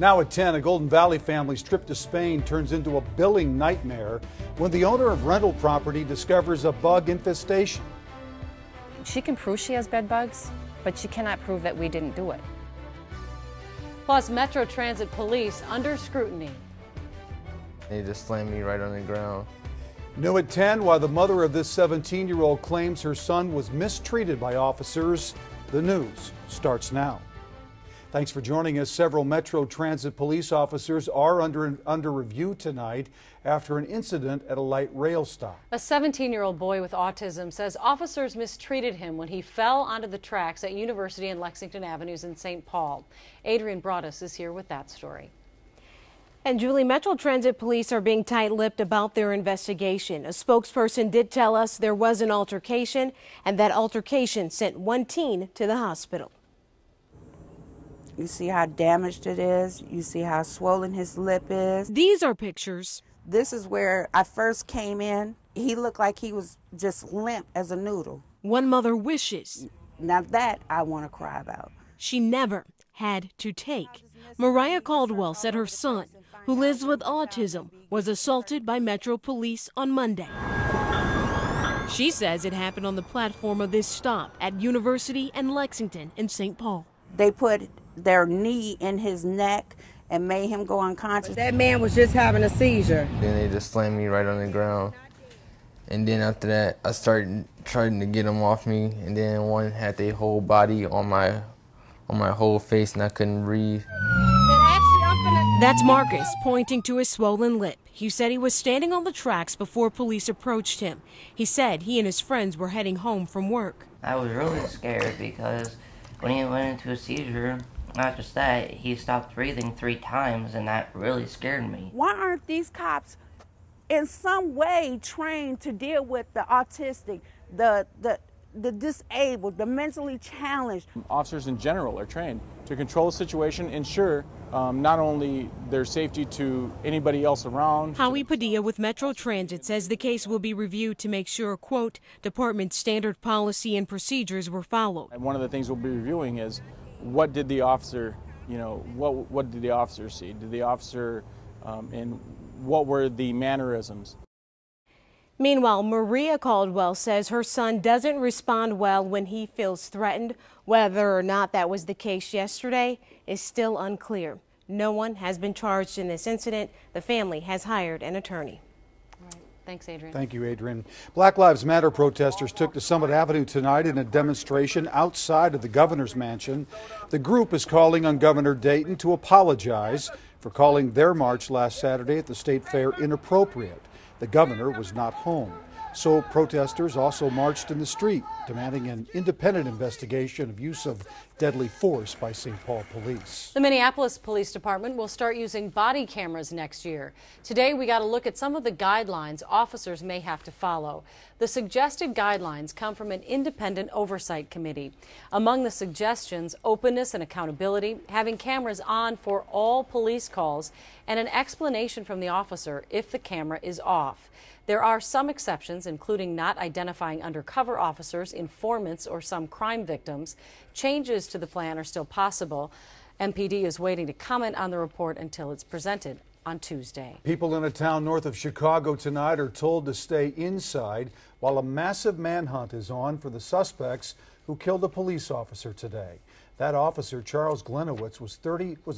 Now at 10, a Golden Valley family's trip to Spain turns into a billing nightmare when the owner of rental property discovers a bug infestation. She can prove she has bed bugs, but she cannot prove that we didn't do it. Plus, Metro Transit police under scrutiny. They just slammed me right on the ground. New at 10, while the mother of this 17-year-old claims her son was mistreated by officers, the news starts now. Thanks for joining us. Several Metro Transit police officers are under review tonight after an incident at a light rail stop. A 17-year-old boy with autism says officers mistreated him when he fell onto the tracks at University and Lexington Avenues in St. Paul. Adrian Broadus is here with that story. And Julie, Metro Transit police are being tight-lipped about their investigation. A spokesperson did tell us there was an altercation, and that altercation sent one teen to the hospital. You see how damaged it is. You see how swollen his lip is. These are pictures. This is where I first came in. He looked like he was just limp as a noodle. One mother wishes. Now that I want to cry about. She never had to take. Mariah Caldwell said her son, who lives with autism, was assaulted by Metro Police on Monday. She says it happened on the platform of this stop at University and Lexington in St. Paul. They put their knee in his neck and made him go unconscious. That man was just having a seizure. Then they just slammed me right on the ground. And then after that, I started trying to get them off me. And then one had their whole body on my whole face, and I couldn't breathe. That's Marcus pointing to his swollen lip. He said he was standing on the tracks before police approached him. He said he and his friends were heading home from work. I was really scared because when he went into a seizure, not just that, he stopped breathing 3 times, and that really scared me. Why aren't these cops in some way trained to deal with the autistic, the disabled, the mentally challenged? Officers in general are trained to control the situation, ensure not only their safety to anybody else around. Howie Padilla with Metro Transit says the case will be reviewed to make sure, quote, department standard policy and procedures were followed. And one of the things we'll be reviewing is what did the officer, what did the officer see? Did the officer, and what were the mannerisms? Meanwhile, Maria Caldwell says her son doesn't respond well when he feels threatened. Whether or not that was the case yesterday is still unclear. No one has been charged in this incident. The family has hired an attorney. All right. Thanks, Adrian. Thank you, Adrian. Black Lives Matter protesters took to Summit Avenue tonight in a demonstration outside of the governor's mansion. The group is calling on Governor Dayton to apologize for calling their march last Saturday at the State Fair inappropriate. The governor was not home. So protesters also marched in the street, demanding an independent investigation of use of deadly force by St. Paul police. The Minneapolis Police Department will start using body cameras next year. Today, we got a look at some of the guidelines officers may have to follow. The suggested guidelines come from an independent oversight committee. Among the suggestions, openness and accountability, having cameras on for all police calls, and an explanation from the officer if the camera is off. There are some exceptions, including not identifying undercover officers, informants, or some crime victims. Changes to the plan are still possible. MPD is waiting to comment on the report until it's presented on Tuesday. People in a town north of Chicago tonight are told to stay inside while a massive manhunt is on for the suspects who killed a police officer today. That officer, Charles Glenowitz, was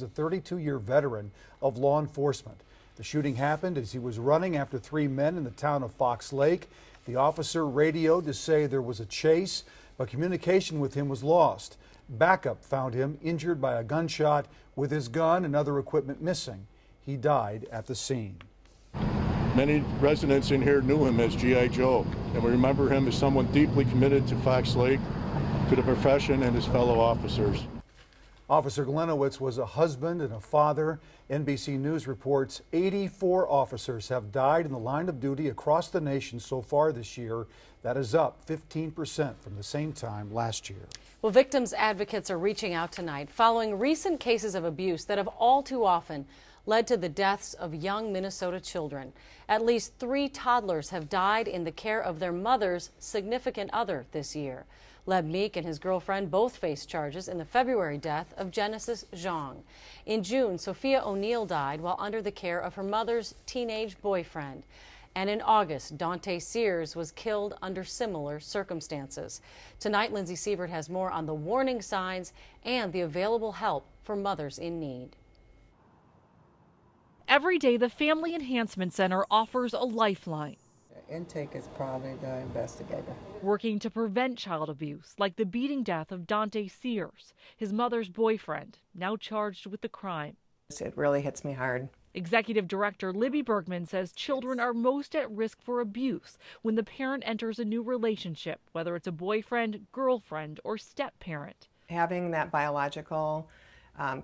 a 32-year veteran of law enforcement. The shooting happened as he was running after 3 men in the town of Fox Lake. The officer radioed to say there was a chase, but communication with him was lost. Backup found him injured by a gunshot with his gun and other equipment missing. He died at the scene. Many residents in here knew him as G.I. Joe, and we remember him as someone deeply committed to Fox Lake, to the profession, and his fellow officers. Officer Glenowitz was a husband and a father. NBC News reports 84 officers have died in the line of duty across the nation so far this year. That is up 15% from the same time last year. Well, victims advocates are reaching out tonight following recent cases of abuse that have all too often led to the deaths of young Minnesota children. At least 3 toddlers have died in the care of their mother's significant other this year. Leb Meek and his girlfriend both face charges in the February death of Genesis Zhang. In June, Sophia O'Neill died while under the care of her mother's teenage boyfriend. And in August, Dante Sears was killed under similar circumstances. Tonight, Lindsay Sievert has more on the warning signs and the available help for mothers in need. Every day, the Family Enhancement Center offers a lifeline. Intake is probably the investigator. Working to prevent child abuse, like the beating death of Dante Sears, his mother's boyfriend, now charged with the crime. It really hits me hard. Executive Director Libby Bergman says children are most at risk for abuse when the parent enters a new relationship, whether it's a boyfriend, girlfriend, or step-parent. Having that biological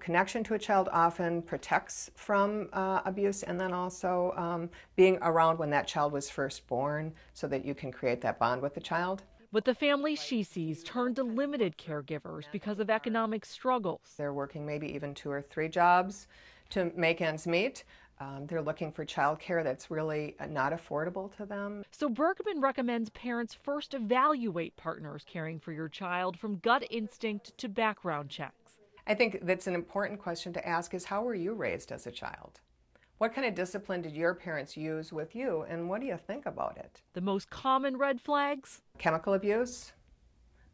connection to a child often protects from abuse, and then also being around when that child was first born so that you can create that bond with the child. But the families she sees turn to limited caregivers because of economic struggles. They're working maybe even 2 or 3 jobs to make ends meet. They're looking for child care that's really not affordable to them. So Bergman recommends parents first evaluate partners caring for your child, from gut instinct to background checks. I think that's an important question to ask is, how were you raised as a child? What kind of discipline did your parents use with you, and what do you think about it? The most common red flags? Chemical abuse,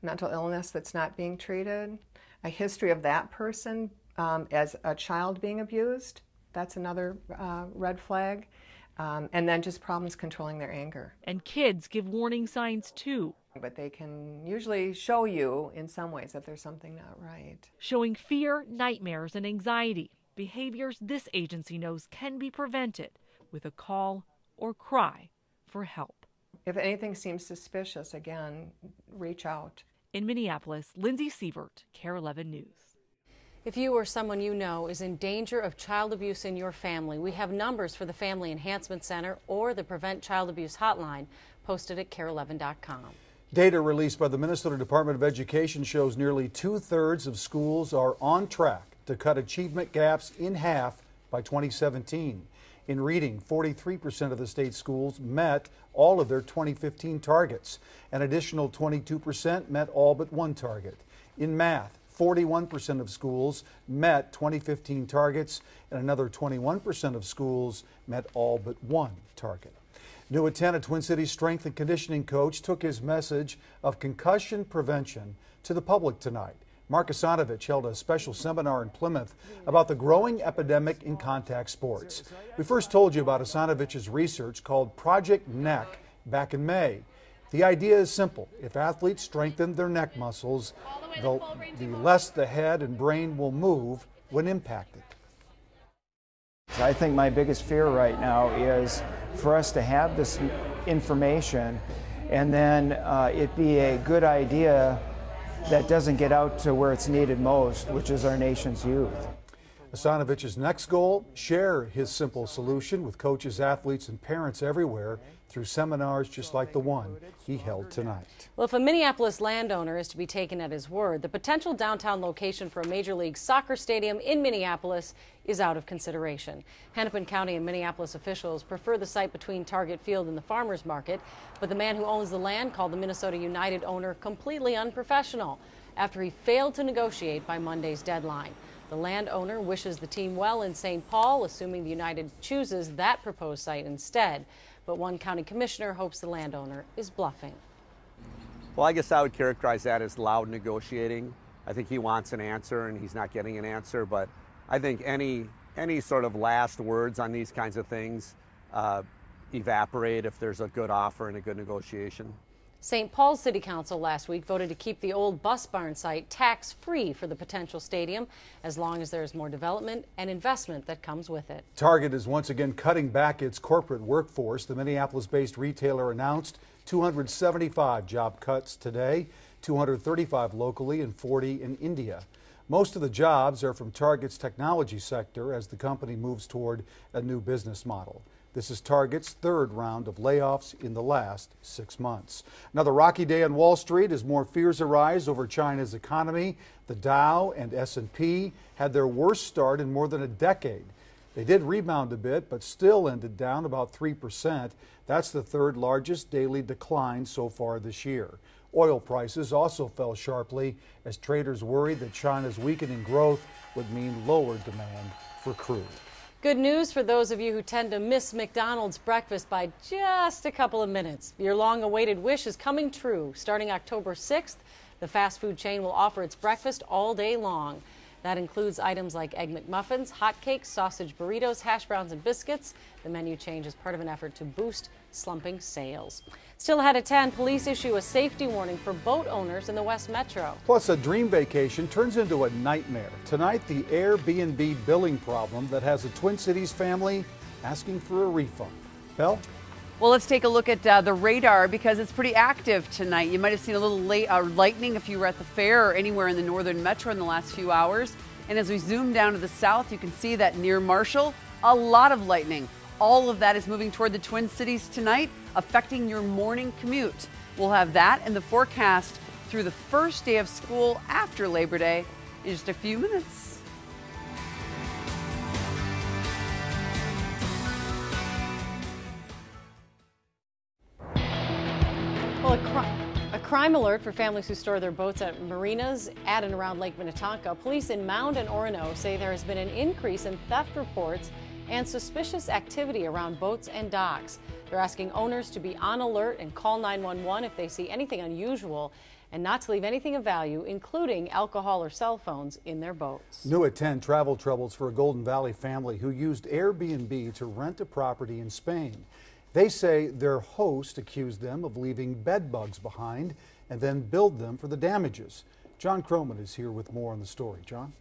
mental illness that's not being treated, a history of that person as a child being abused. That's another red flag. And then just problems controlling their anger. And kids give warning signs too. But they can usually show you in some ways that there's something not right. Showing fear, nightmares, and anxiety. Behaviors this agency knows can be prevented with a call or cry for help. If anything seems suspicious, again, reach out. In Minneapolis, Lindsay Sievert, KARE 11 News. If you or someone you know is in danger of child abuse in your family, we have numbers for the Family Enhancement Center or the Prevent Child Abuse Hotline posted at KARE11.com. Data released by the Minnesota Department of Education shows nearly 2/3 of schools are on track to cut achievement gaps in half by 2017. In reading, 43% of the state schools met all of their 2015 targets. An additional 22% met all but one target. In math, 41% of schools met 2015 targets, and another 21% of schools met all but one target. New Atlanta Twin Cities strength and conditioning coach took his message of concussion prevention to the public tonight. Mark Asanovich held a special seminar in Plymouth about the growing epidemic in contact sports. We first told you about Asanovich's research called Project Neck back in May. The idea is simple. If athletes strengthen their neck muscles, the less the head and brain will move when impacted. I think my biggest fear right now is for us to have this information and then it be a good idea that doesn't get out to where it's needed most, which is our nation's youth. Asanovich's next goal, share his simple solution with coaches, athletes, and parents everywhere through seminars just like the one he held tonight. Well, if a Minneapolis landowner is to be taken at his word, the potential downtown location for a Major League Soccer stadium in Minneapolis is out of consideration. Hennepin County and Minneapolis officials prefer the site between Target Field and the Farmers Market, but the man who owns the land called the Minnesota United owner completely unprofessional after he failed to negotiate by Monday's deadline. The landowner wishes the team well in St. Paul, assuming the United chooses that proposed site instead. But one county commissioner hopes the landowner is bluffing. Well, I guess I would characterize that as loud negotiating. I think he wants an answer and he's not getting an answer, but I think any sort of last words on these kinds of things evaporate if there's a good offer and a good negotiation. St. Paul's City Council last week voted to keep the old bus barn site tax-free for the potential stadium as long as there is more development and investment that comes with it. Target is once again cutting back its corporate workforce. The Minneapolis-based retailer announced 275 job cuts today, 235 locally and 40 in India. Most of the jobs are from Target's technology sector as the company moves toward a new business model. This is Target's third round of layoffs in the last 6 months. Another rocky day on Wall Street as more fears arise over China's economy. The Dow and S&P had their worst start in more than a decade. They did rebound a bit, but still ended down about 3%. That's the third largest daily decline so far this year. Oil prices also fell sharply as traders worried that China's weakening growth would mean lower demand for crude. Good news for those of you who tend to miss McDonald's breakfast by just a couple of minutes. Your long-awaited wish is coming true. Starting October 6th, the fast food chain will offer its breakfast all day long. That includes items like Egg McMuffins, hotcakes, sausage burritos, hash browns, and biscuits. The menu change is part of an effort to boost slumping sales. Still ahead at 10, police issue a safety warning for boat owners in the West Metro. Plus, a dream vacation turns into a nightmare. Tonight, the Airbnb billing problem that has a Twin Cities family asking for a refund. Belle? Well, let's take a look at the radar because it's pretty active tonight. You might have seen a little lightning if you were at the fair or anywhere in the northern metro in the last few hours. And as we zoom down to the south, you can see that near Marshall, a lot of lightning. All of that is moving toward the Twin Cities tonight, affecting your morning commute. We'll have that in the forecast through the first day of school after Labor Day in just a few minutes. Well, a crime alert for families who store their boats at marinas at and around Lake Minnetonka. Police in Mound and Orono say there has been an increase in theft reports and suspicious activity around boats and docks. They're asking owners to be on alert and call 911 if they see anything unusual and not to leave anything of value, including alcohol or cell phones, in their boats. New at 10, travel troubles for a Golden Valley family who used Airbnb to rent a property in Spain. They say their host accused them of leaving bed bugs behind and then billed them for the damages. John Croman is here with more on the story. John?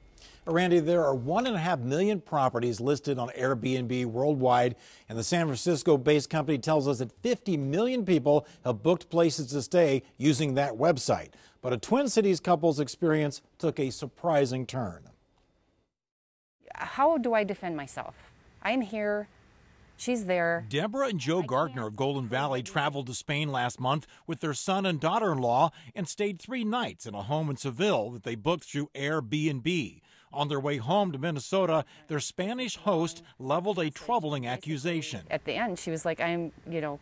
Randy, there are 1.5 million properties listed on Airbnb worldwide, and the San Francisco-based company tells us that 50 million people have booked places to stay using that website. But a Twin Cities couple's experience took a surprising turn. How do I defend myself? I'm here. She's there. Deborah and Joe Gardner of Golden Valley traveled to Spain last month with their son and daughter-in-law and stayed 3 nights in a home in Seville that they booked through Airbnb. On their way home to Minnesota, their Spanish host leveled a troubling accusation. At the end, she was like, I'm,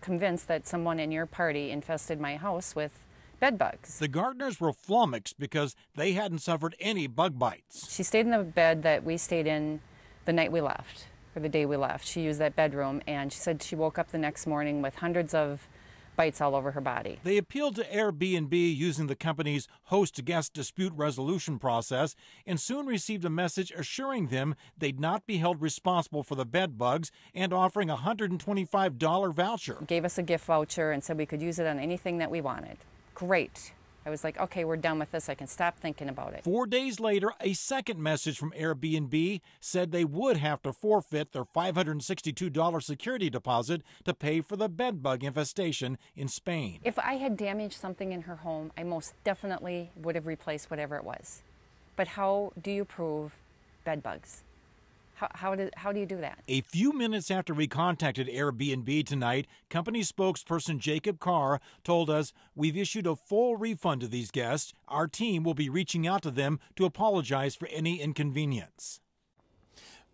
convinced that someone in your party infested my house with bed bugs. The Gardners were flummoxed because they hadn't suffered any bug bites. She stayed in the bed that we stayed in the night we left. For the day we left. She used that bedroom, and she said she woke up the next morning with hundreds of bites all over her body. They appealed to Airbnb using the company's host-guest dispute resolution process and soon received a message assuring them they'd not be held responsible for the bed bugs and offering a $125 voucher. Gave us a gift voucher and said we could use it on anything that we wanted. Great. I was like, okay, we're done with this. I can stop thinking about it. 4 days later, a second message from Airbnb said they would have to forfeit their $562 security deposit to pay for the bedbug infestation in Spain. If I had damaged something in her home, I most definitely would have replaced whatever it was. But how do you prove bed bugs? How do you do that? A few minutes after we contacted Airbnb tonight, company spokesperson Jacob KARE told us, we've issued a full refund to these guests. Our team will be reaching out to them to apologize for any inconvenience.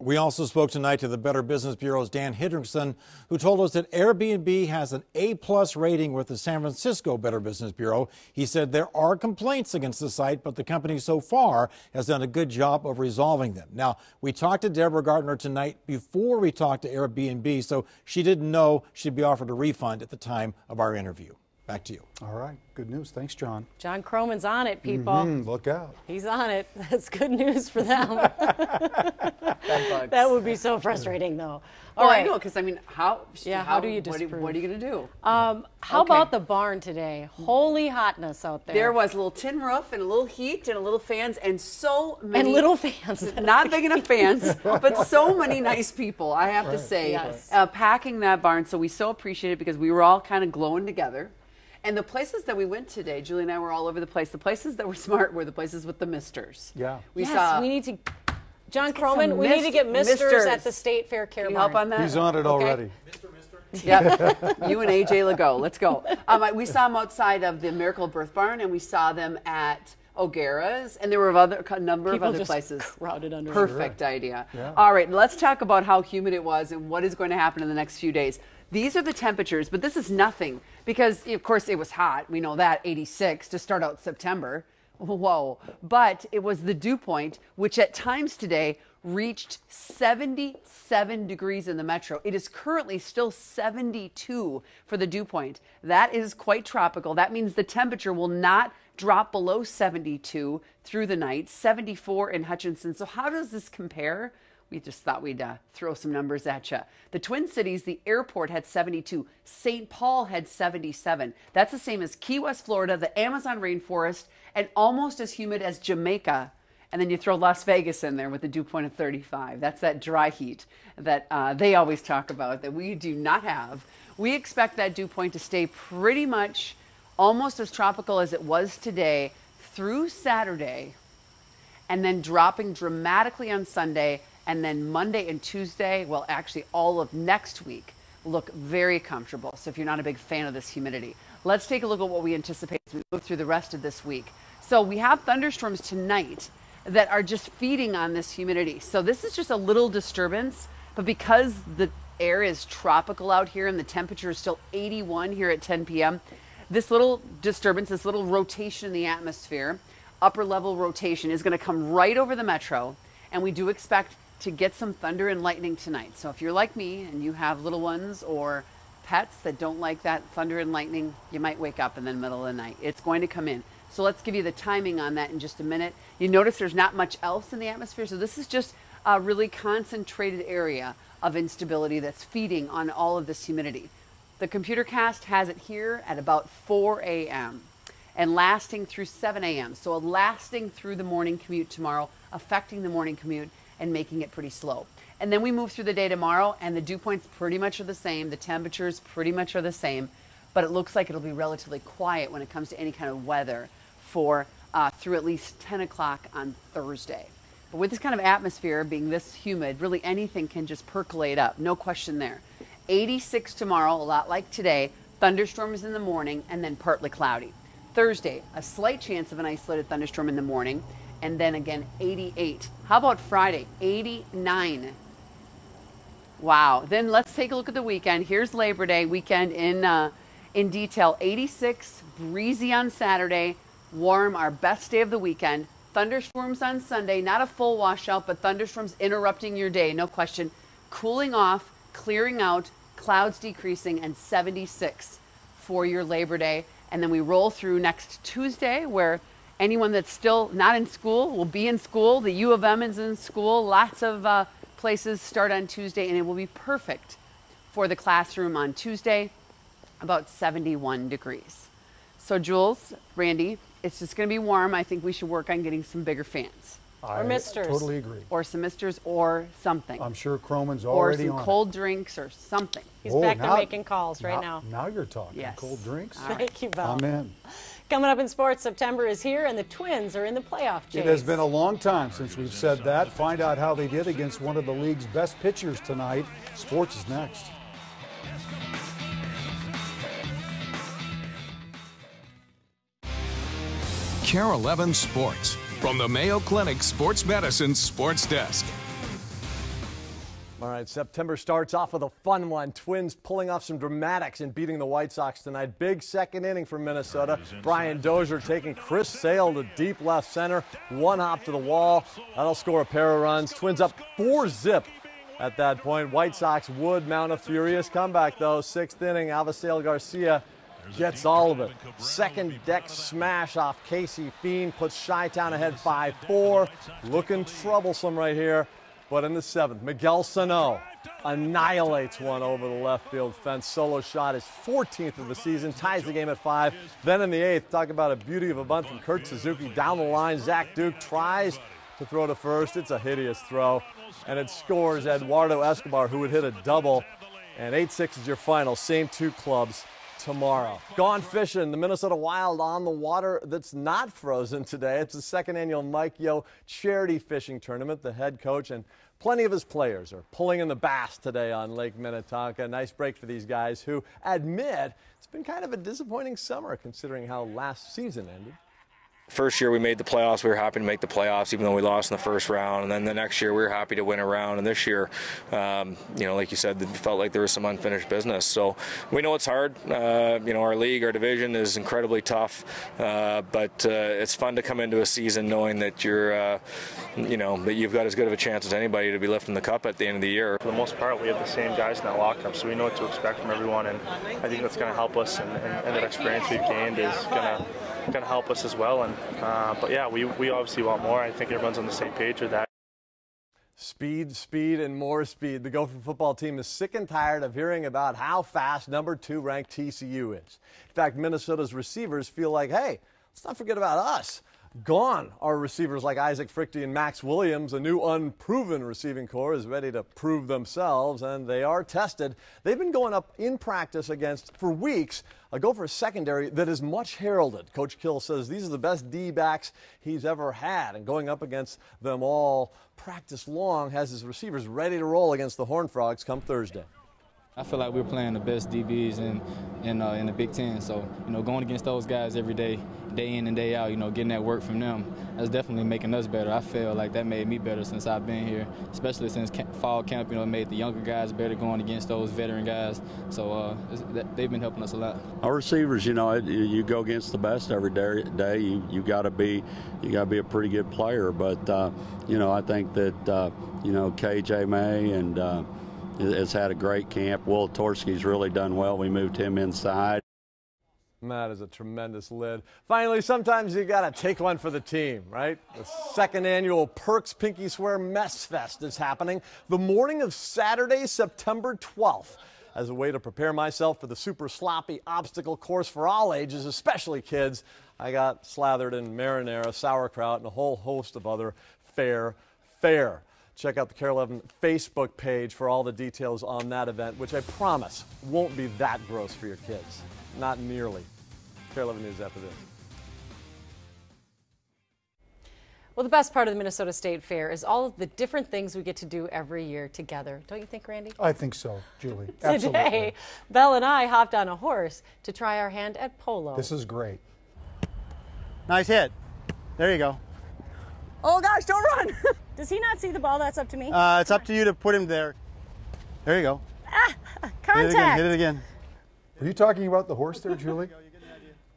We also spoke tonight to the Better Business Bureau's Dan Hendrickson, who told us that Airbnb has an A+ rating with the San Francisco Better Business Bureau. He said there are complaints against the site, but the company so far has done a good job of resolving them. Now, we talked to Deborah Gardner tonight before we talked to Airbnb, so she didn't know she'd be offered a refund at the time of our interview. Back to you. All right. Good news. Thanks, John. John Croman's on it, people. Look out. He's on it. That's good news for them. That would be so frustrating, though. All right. I know, because, how do you disprove? What are you going to do? How about the barn today? Holy hotness out there. There was a little tin roof and a little heat and a little fans and so many. And little fans. Not big enough fans, but so many nice people, I have to say, packing that barn. So we so appreciate it because we were all kind of glowing together. And the places that we went today, Julie and I were all over the place. The places that were smart were the places with the misters. Yeah. We need to, John Croman, we need to get misters at the State Fair Care Barn. Can you help on that? He's on it already. Yep. You and AJ Legault. Let's go. We saw them outside of the Miracle Birth Barn, and we saw them at O'Gara's, and there were a number of other places. Crowded under. Perfect idea. Yeah. All right, let's talk about how humid it was and what is going to happen in the next few days. These are the temperatures, but this is nothing because, of course, it was hot. We know that, 86 to start out September. Whoa. But it was the dew point, which at times today reached 77 degrees in the metro. It is currently still 72 for the dew point. That is quite tropical. That means the temperature will not drop below 72 through the night, 74 in Hutchinson. So how does this compare? We just thought we'd throw some numbers at you. The Twin Cities, the airport had 72. St. Paul had 77. That's the same as Key West, Florida, the Amazon rainforest, and almost as humid as Jamaica. And then you throw Las Vegas in there with a dew point of 35. That's that dry heat that they always talk about that we do not have. We expect that dew point to stay pretty much almost as tropical as it was today through Saturday, and then dropping dramatically on Sunday. And then Monday and Tuesday, well, actually all of next week, look very comfortable. So if you're not a big fan of this humidity, let's take a look at what we anticipate as we move through the rest of this week. So we have thunderstorms tonight that are just feeding on this humidity. So this is just a little disturbance, but because the air is tropical out here and the temperature is still 81 here at 10 p.m., this little disturbance, this little rotation in the atmosphere, upper level rotation, is going to come right over the metro, and we do expect to get some thunder and lightning tonight. So if you're like me and you have little ones or pets that don't like that thunder and lightning, you might wake up in the middle of the night. It's going to come in. So let's give you the timing on that in just a minute. You notice there's not much else in the atmosphere, so this is just a really concentrated area of instability that's feeding on all of this humidity. The computer cast has it here at about 4 a.m. and lasting through 7 a.m. So lasting through the morning commute tomorrow, affecting the morning commute and making it pretty slow. And then we move through the day tomorrow, and the dew points pretty much are the same. The temperatures pretty much are the same, but it looks like it'll be relatively quiet when it comes to any kind of weather for through at least 10 o'clock on Thursday. But with this kind of atmosphere being this humid, really anything can just percolate up, no question there. 86 tomorrow, a lot like today, thunderstorms in the morning, and then partly cloudy. Thursday, a slight chance of an isolated thunderstorm in the morning, and then again 88. How about Friday? 89. Wow. Then let's take a look at the weekend. Here's Labor Day weekend in detail. 86, breezy on Saturday, warm, our best day of the weekend. Thunderstorms on Sunday, not a full washout, but thunderstorms interrupting your day, no question. Cooling off, clearing out, clouds decreasing, and 76 for your Labor Day. And then we roll through next Tuesday, where anyone that's still not in school will be in school. The U of M is in school. Lots of places start on Tuesday, and it will be perfect for the classroom on Tuesday, about 71 degrees. So Jules, Randy, it's just going to be warm. I think we should work on getting some bigger fans. I or misters. Totally agree. Or some misters or something. I'm sure Croman's already on Or some cold drinks or something. He's back there making calls right now. Now you're talking. Yes. Cold drinks. Thank you, Val. Amen. Coming up in sports, September is here and the Twins are in the playoff chase. It has been a long time since we've said that. Find out how they did against one of the league's best pitchers tonight. Sports is next. KARE 11 Sports from the Mayo Clinic Sports Medicine Sports Desk. All right, September starts off with a fun one. Twins pulling off some dramatics and beating the White Sox tonight. Big second inning for Minnesota. Brian Dozier taking Chris Sale to deep left center. One hop to the wall. That'll score a pair of runs. Twins up 4-zip at that point. White Sox would mount a furious comeback, though. Sixth inning, Avisail Garcia gets all of it. Second deck smash off Casey Fiend puts Chi-Town ahead 5-4. Looking troublesome right here. But in the seventh, Miguel Sano annihilates one over the left field fence. Solo shot, his 14th of the season, ties the game at 5. Then in the eighth, talk about a beauty of a bunt from Kurt Suzuki. Down the line, Zach Duke tries to throw to first. It's a hideous throw. And it scores Eduardo Escobar, who would hit a double. And 8-6 is your final. Same two clubs tomorrow. Gone fishing. The Minnesota Wild on the water that's not frozen today. It's the second annual Mike Yo charity fishing tournament. The head coach and plenty of his players are pulling in the bass today on Lake Minnetonka. Nice break for these guys who admit it's been kind of a disappointing summer considering how last season ended. first year we made the playoffs, we were happy to make the playoffs even though we lost in the first round, and then the next year we were happy to win a round, and this year, you know, like you said, it felt like there was some unfinished business. So we know it's hard. You know, our league, our division is incredibly tough, but it's fun to come into a season knowing that you're, you know, that you've got as good of a chance as anybody to be lifting the cup at the end of the year. For the most part, we have the same guys in that locker room, so we know what to expect from everyone, and I think that's going to help us, and that experience we've gained is going to help us as well. And but yeah, we obviously want more. I think everyone's on the same page with that. Speed, speed, and more speed. The Gopher football team is sick and tired of hearing about how fast number 2 ranked TCU is. In fact, Minnesota's receivers feel like, hey, let's not forget about us. Gone are receivers like Isaac Frichte and Max Williams. A new unproven receiving corps is ready to prove themselves, and they are tested. They've been going up in practice against, for weeks, a Gopher secondary that is much heralded. Coach Kill says these are the best D-backs he's ever had, and going up against them all practice long has his receivers ready to roll against the Horned Frogs come Thursday. I feel like we're playing the best DBs in the Big Ten. So, you know, going against those guys every day, day in and day out, you know, getting that work from them, that's definitely making us better. I feel like that made me better since I've been here, especially since fall camp, you know, it made the younger guys better going against those veteran guys. So they've been helping us a lot. Our receivers, you know, you go against the best every day. You got to be a pretty good player. But you know, I think that you know, KJ May and has had a great camp. Will Torsky's really done well. We moved him inside. That is a tremendous lid. Finally, sometimes you got to take one for the team, right? The second annual Perks Pinky Swear Mess Fest is happening the morning of Saturday, September 12th. As a way to prepare myself for the super sloppy obstacle course for all ages, especially kids, I got slathered in marinara, sauerkraut, and a whole host of other fare. Check out the KARE 11 Facebook page for all the details on that event, which I promise won't be that gross for your kids. Not nearly. KARE 11 News after this. Well, the best part of the Minnesota State Fair is all of the different things we get to do every year together. Don't you think, Randy? I think so, Julie. Absolutely. Today, Belle and I hopped on a horse to try our hand at polo. This is great. Nice hit. There you go. Oh gosh, don't run! Does he not see the ball? That's up to me? It's up to you to put him there. There you go. Ah, contact! Hit it again. Were you talking about the horse there, Julie?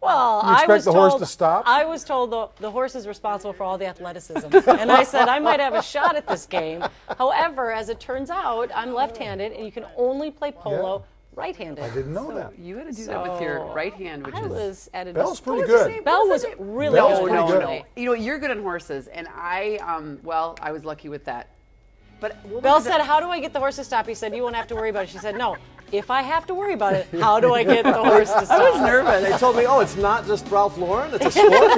Well, you expect the horse to stop? I was told the horse is responsible for all the athleticism. And I said I might have a shot at this game. However, as it turns out, I'm left-handed, and you can only play polo right-handed. I didn't know that. You had to do that with your right hand, which was at a Belle's pretty good. Belle was really No. You know, you're good on horses, and I was lucky with that. But Belle said, how do I get the horse to stop? He said, you won't have to worry about it. She said, no, if I have to worry about it, how do I get the horse to stop? I was nervous. They told me, oh, it's not just Ralph Lauren, it's a sport.